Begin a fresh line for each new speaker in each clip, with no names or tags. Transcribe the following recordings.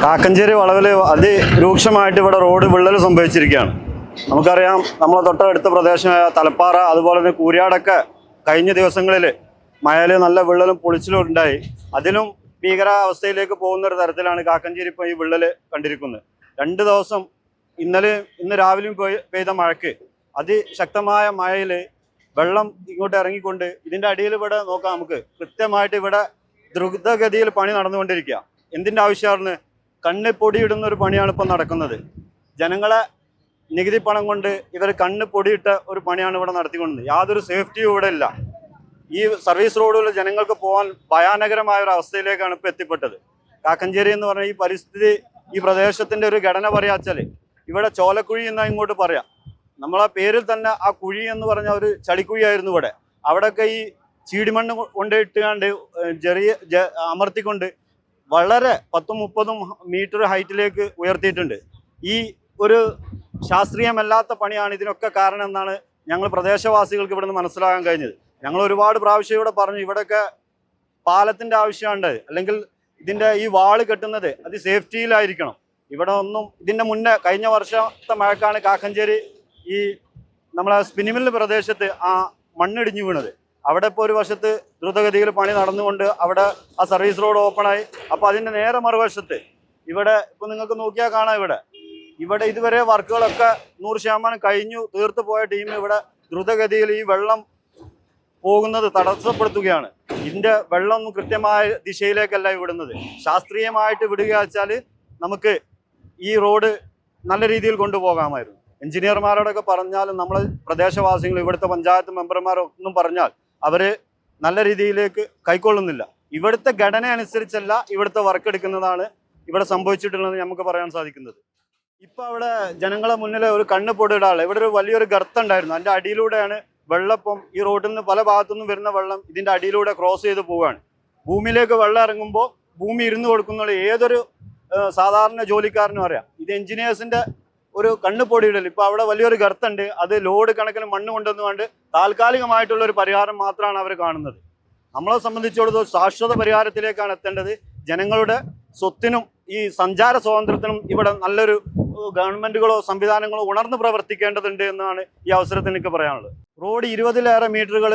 കാക്കഞ്ചേരി വളവിൽ അതിരൂക്ഷമായിട്ട് ഇവിടെ റോഡ് വിള്ളൽ സംഭവിച്ചിരിക്കുകയാണ്. നമുക്കറിയാം, നമ്മളെ തൊട്ടടുത്ത പ്രദേശമായ തലപ്പാറ അതുപോലെ തന്നെ കൂരിയാടൊക്കെ കഴിഞ്ഞ ദിവസങ്ങളിൽ മഴയിൽ നല്ല വിള്ളലും പൊളിച്ചിലും ഉണ്ടായി. അതിലും ഭീകരാവസ്ഥയിലേക്ക് പോകുന്ന ഒരു തരത്തിലാണ് കാക്കഞ്ചേരി ഇപ്പോൾ ഈ വിള്ളൽ കണ്ടിരിക്കുന്നത്. 2 ദിവസം ഇന്ന് രാവിലെയും പെയ്ത മഴയ്ക്ക് അതിശക്തമായ മഴയിൽ വെള്ളം ഇങ്ങോട്ട് ഇറങ്ങിക്കൊണ്ട് ഇതിൻ്റെ അടിയിൽ ഇവിടെ നോക്കാം. നമുക്ക് കൃത്യമായിട്ട് ഇവിടെ ദ്രുതഗതിയിൽ പണി നടന്നുകൊണ്ടിരിക്കുക. എന്തിൻ്റെ ആവശ്യമാണ്? കണ്ണ് പൊടിയിടുന്ന ഒരു പണിയാണ് ഇപ്പം നടക്കുന്നത്. ജനങ്ങളെ നികുതി പണം കൊണ്ട് ഇവർ കണ്ണ് പൊടിയിട്ട ഒരു പണിയാണ് ഇവിടെ നടത്തിക്കൊണ്ടത്. യാതൊരു സേഫ്റ്റിയും ഇവിടെ ഇല്ല. ഈ സർവീസ് റോഡുകൾ ജനങ്ങൾക്ക് പോകാൻ ഭയാനകരമായ ഒരു അവസ്ഥയിലേക്കാണ് ഇപ്പോൾ എത്തിപ്പെട്ടത്. കാക്കഞ്ചേരി എന്ന് പറഞ്ഞാൽ ഈ പരിസ്ഥിതി, ഈ പ്രദേശത്തിൻ്റെ ഒരു ഘടന പറയാച്ചാൽ ഇവിടെ ചോലക്കുഴി എന്നാ ഇങ്ങോട്ട് പറയാം. നമ്മളെ പേരിൽ തന്നെ ആ കുഴി എന്ന് പറഞ്ഞാൽ ഒരു ചളിക്കുഴിയായിരുന്നു ഇവിടെ. അവിടെയൊക്കെ ഈ ചീടിമണ്ണ് കൊണ്ടിട്ടുകൊണ്ട് അമർത്തിക്കൊണ്ട് വളരെ 10-30 മീറ്റർ ഹൈറ്റിലേക്ക് ഉയർത്തിയിട്ടുണ്ട്. ഈ ഒരു ശാസ്ത്രീയമല്ലാത്ത പണിയാണ് ഇതിനൊക്കെ കാരണം എന്നാണ് ഞങ്ങൾ പ്രദേശവാസികൾക്ക് ഇവിടെ നിന്ന് മനസ്സിലാക്കാൻ കഴിഞ്ഞത്. ഞങ്ങൾ ഒരുപാട് പ്രാവശ്യം ഇവിടെ പറഞ്ഞു, ഇവിടെയൊക്കെ പാലത്തിൻ്റെ ആവശ്യമുണ്ട്, അല്ലെങ്കിൽ ഇതിൻ്റെ ഈ വാള് കെട്ടുന്നത് അത് സേഫ്റ്റിയിലായിരിക്കണം. ഇവിടെ ഒന്നും ഇതിൻ്റെ മുന്നേ കഴിഞ്ഞ വർഷത്തെ മഴക്കാണ് കാക്കഞ്ചേരി ഈ നമ്മളെ സ്പിനിമില്ല് പ്രദേശത്ത് ആ മണ്ണിടിഞ്ഞു വീണത്. അവിടെ ഇപ്പോൾ ഒരു വശത്ത് ദ്രുതഗതിയിൽ പണി നടന്നുകൊണ്ട് അവിടെ ആ സർവീസ് റോഡ് ഓപ്പണായി. അപ്പോൾ അതിൻ്റെ നേരെ മറുവശത്ത് ഇവിടെ ഇപ്പോൾ നിങ്ങൾക്ക് നോക്കിയാൽ കാണാം, ഇവിടെ ഇതുവരെ വർക്കുകളൊക്കെ 100% കഴിഞ്ഞു തീർത്തു പോയ ടീം ഇവിടെ ദ്രുതഗതിയിൽ ഈ വെള്ളം പോകുന്നത് തടസ്സപ്പെടുത്തുകയാണ്. ഇതിൻ്റെ വെള്ളം കൃത്യമായ ദിശയിലേക്കല്ല വിടുന്നത്. ശാസ്ത്രീയമായിട്ട് വിടുക വെച്ചാൽ നമുക്ക് ഈ റോഡ് നല്ല രീതിയിൽ കൊണ്ടുപോകാമായിരുന്നു. എഞ്ചിനീയർമാരോടൊക്കെ പറഞ്ഞാലും നമ്മൾ പ്രദേശവാസികൾ, ഇവിടുത്തെ പഞ്ചായത്ത് മെമ്പർമാരൊന്നും പറഞ്ഞാൽ അവർ നല്ല രീതിയിലേക്ക് കൈക്കൊള്ളുന്നില്ല. ഇവിടുത്തെ ഘടന അനുസരിച്ചല്ല ഇവിടുത്തെ വർക്ക് എടുക്കുന്നതാണ് ഇവിടെ സംഭവിച്ചിട്ടുള്ളത് നമുക്ക് പറയാൻ സാധിക്കുന്നത്. ഇപ്പം അവിടെ ജനങ്ങളെ മുന്നിൽ ഒരു കണ്ണ് പൊടിയിടാനുള്ള ഇവിടെ ഒരു വലിയൊരു ഗർത്തം ഉണ്ടായിരുന്നു. അതിൻ്റെ അടിയിലൂടെയാണ് വെള്ളപ്പം ഈ റോഡിൽ നിന്ന് പല ഭാഗത്തുനിന്നും വരുന്ന വെള്ളം ഇതിൻ്റെ അടിയിലൂടെ ക്രോസ് ചെയ്ത് പോവുകയാണ്. ഭൂമിയിലേക്ക് വെള്ളം ഇറങ്ങുമ്പോൾ ഭൂമി ഇരുന്ന് കൊടുക്കുന്ന ഏതൊരു സാധാരണ ജോലിക്കാരനും അറിയാം. ഇത് എഞ്ചിനീയേഴ്സിൻ്റെ ഒരു കണ്ണ് പൊടിയിടൽ. ഇപ്പോൾ അവിടെ വലിയൊരു ഗർത്തമുണ്ട്, അത് ലോഡ് കണക്കിന് മണ്ണ് കൊണ്ടുവന്നുകൊണ്ട് താൽക്കാലികമായിട്ടുള്ള ഒരു പരിഹാരം മാത്രമാണ് അവർ കാണുന്നത്. നമ്മളെ സംബന്ധിച്ചിടത്തോളം ശാശ്വത പരിഹാരത്തിലേക്കാണ് എത്തേണ്ടത്. ജനങ്ങളുടെ സ്വത്തിനും ഈ സഞ്ചാര സ്വാതന്ത്ര്യത്തിനും ഇവിടെ നല്ലൊരു ഗവൺമെൻറ്റുകളോ സംവിധാനങ്ങളോ ഉണർന്ന് പ്രവർത്തിക്കേണ്ടതുണ്ട് എന്നാണ് ഈ അവസരത്തിൽ എനിക്ക് പറയാനുള്ളത്. റോഡ് 20-ലേറെ മീറ്ററുകൾ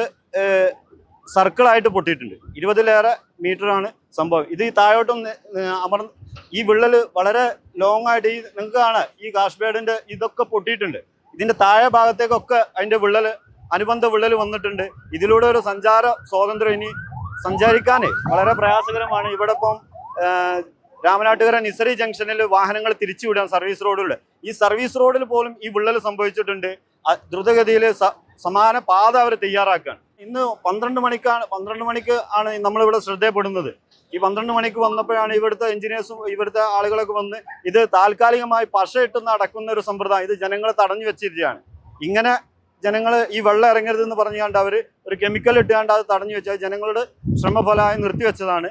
സർക്കിളായിട്ട് പൊട്ടിയിട്ടുണ്ട്. 20-ലേറെ മീറ്ററാണ് സംഭവം. ഇത് ഈ താഴോട്ടും ഈ വിള്ളൽ വളരെ ലോങ് ആയിട്ട് നിങ്ങൾക്ക് കാണാം, ഈ കാഷ്ബേഡിൻ്റെ ഇതൊക്കെ പൊട്ടിയിട്ടുണ്ട്. ഇതിൻ്റെ താഴെ ഭാഗത്തേക്കൊക്കെ അതിൻ്റെ അനുബന്ധ വിള്ളൽ വന്നിട്ടുണ്ട്. ഇതിലൂടെ ഒരു സഞ്ചാര സ്വാതന്ത്ര്യം ഇനി സഞ്ചരിക്കാൻ വളരെ പ്രയാസകരമാണ്. ഇവിടെ ഇപ്പം രാമനാട്ടുകര നിസറി ജംഗ്ഷനിൽ വാഹനങ്ങൾ തിരിച്ചുവിടാൻ സർവീസ് റോഡിലൂടെ, ഈ സർവീസ് റോഡിൽ പോലും ഈ വിള്ളൽ സംഭവിച്ചിട്ടുണ്ട്. ദ്രുതഗതിയിൽ സമാന പാത അവർ തയ്യാറാക്കുകയാണ്. ഇന്ന് 12 മണിക്ക് ആണ് നമ്മളിവിടെ ശ്രദ്ധയപ്പെടുന്നത്. ഈ 12 മണിക്ക് വന്നപ്പോഴാണ് ഇവിടുത്തെ എഞ്ചിനീയേഴ്സും ഇവിടുത്തെ ആളുകളൊക്കെ വന്ന് ഇത് താൽക്കാലികമായി പശയിട്ട് നടക്കുന്ന ഒരു സമ്പ്രദായം ഇത് ജനങ്ങളെ തടഞ്ഞു വെച്ചിരിക്കുകയാണ്. ഇങ്ങനെ ജനങ്ങൾ ഈ വെള്ളം ഇറങ്ങരുതെന്ന് പറഞ്ഞുകൊണ്ട് അവർ ഒരു കെമിക്കൽ ഇട്ടുകൊണ്ട് അത് തടഞ്ഞു വെച്ചാൽ ജനങ്ങളുടെ ശ്രമഫലമായി നിർത്തിവെച്ചതാണ്.